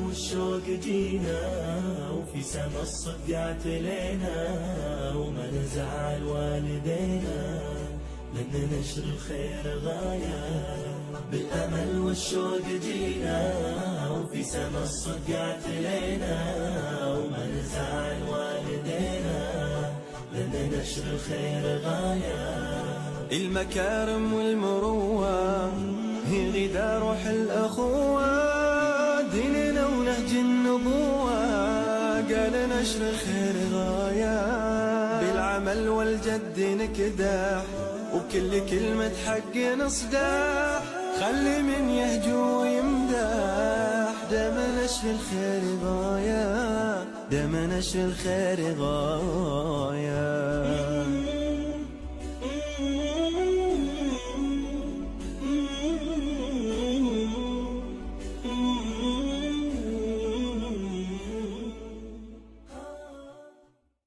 والشوق جينا، وفي سما الصدق اعتلينا، وما نزعل والدينا، لأن نشر الخير غاية. بالأمل والشوق جينا، وفي سما الصدق اعتلينا، وما نزعل والدينا، لأن نشر الخير غاية. المكارم والمروة هي غذاء روح الأخوة، ديننا ونهج النبوة قال نشر الخير غاية. بالعمل والجد نكدح، وكل كلمة حق نصدح، خلي من يهجو ويمدح، دام نشر الخير غاية، دام نشر الخير غاية.